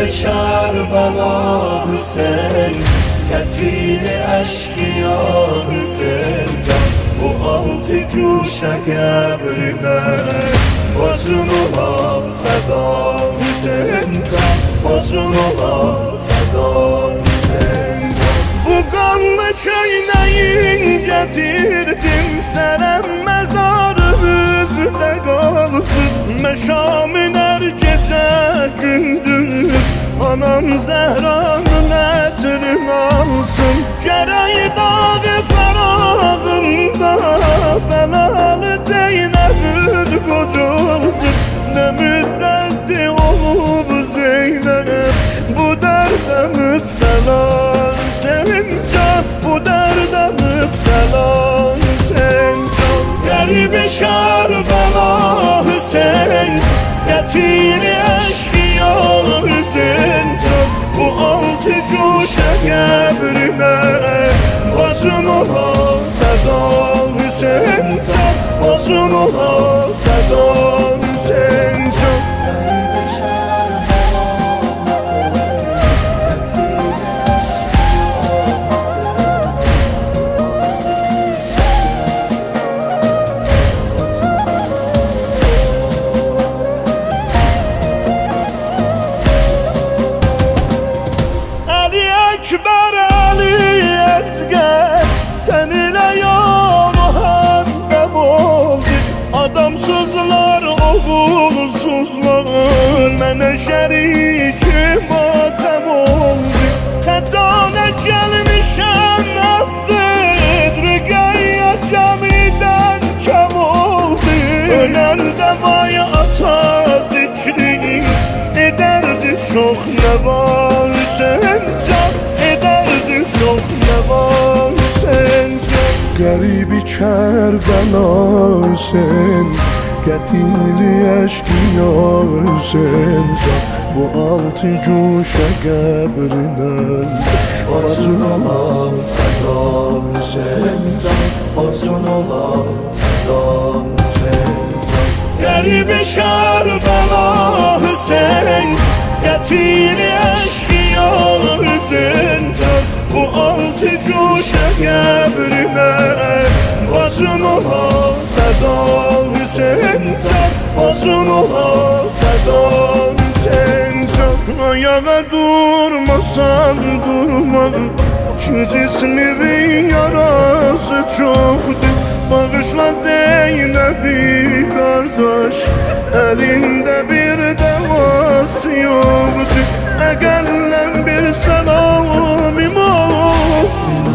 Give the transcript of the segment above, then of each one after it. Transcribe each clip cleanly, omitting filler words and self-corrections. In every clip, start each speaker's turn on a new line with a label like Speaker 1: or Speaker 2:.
Speaker 1: Kerbela Hüseyin, katili eşkıya Hüseyin can. Bu altı köşe kabrine bacın ola feda Hüseyin can. Bacın ola feda Hüseyin can. Bu kanlı çayneyin getirdim sana, mezarımızda kalsın. Meşamın her gece gündüz anam Zehra'nın etrini alsın. Gereği dağı ferağında belalı Zeynep'in kocalsın. Ne müddetli olur Zeynep bu derde müptela Hüseyin can. Bu derde müptela Hüseyin can. Garibi Kerbela Hüseyin, katili eşkıya Hüseyin can. Bu altı köşe kabrine bacın ola feda Hüseyin can. Bacın ola feda Hüseyin can. Ekber Ali Ezger seninle yolu hemdem oldu. Adamsızlar, oğulsuzlar mene şerikim matem oldu. Tecane gelmişem affet, rügaya camiden kem oldu. Ölen de vay ata zikri ederdi çok neva Hüseyin can. Ederdi çok neva Hüseyin can. Garibi Kerbela Hüseyin, katili eşkıya Hüseyin can. Bu altı köşe kabrine bacın ola feda Hüseyin can. Bacın ola feda Hüseyin can. Garibi Kerbela Hüseyin, katili eşkıya Hüseyin can. Bu altı köşe kabrine bacın ola feda Hüseyin can. Bacın ola feda Hüseyin can. Ayağa durmasan durma, şu cismimin yarası çoktu. Bağışla Zeynep'i kardeş, elinde bir devası yoktu. Eğerlen bir selamim olsun,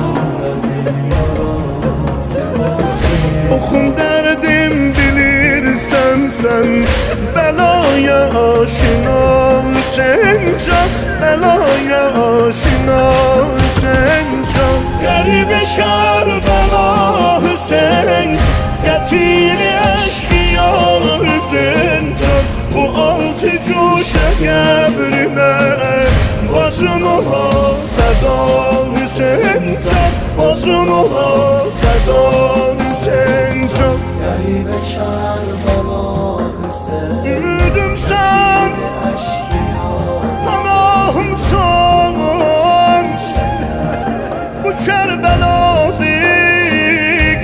Speaker 1: okum derdim bilirsen sen. Belaya aşina Hüseyin can. Belaya aşina Hüseyin can. Garibi Kerbela Hüseyin, katili eşkıya Hüseyin can. Bu altı köşe kabrine bacın ola feda Hüseyin can. Bacın ola feda Hüseyin can.
Speaker 2: Garibe Kerbela Hüseyin,
Speaker 1: Ümidim sen, Allah'ımsan. Bu Kerbela'sı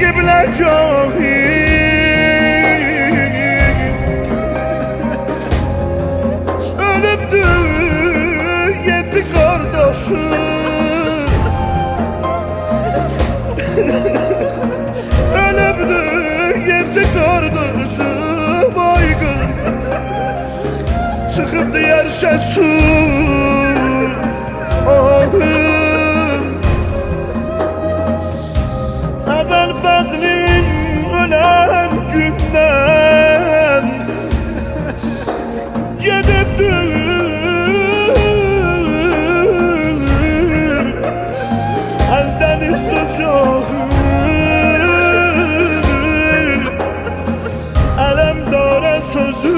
Speaker 1: kıble cahil, ölüptü yedi kardeşim. Ölüptü yedi kardeşim baygın, çıkıptı yerşe su ahım. Evvel fazlim ölen günden gidiptir, elden sıcak elemdara sözü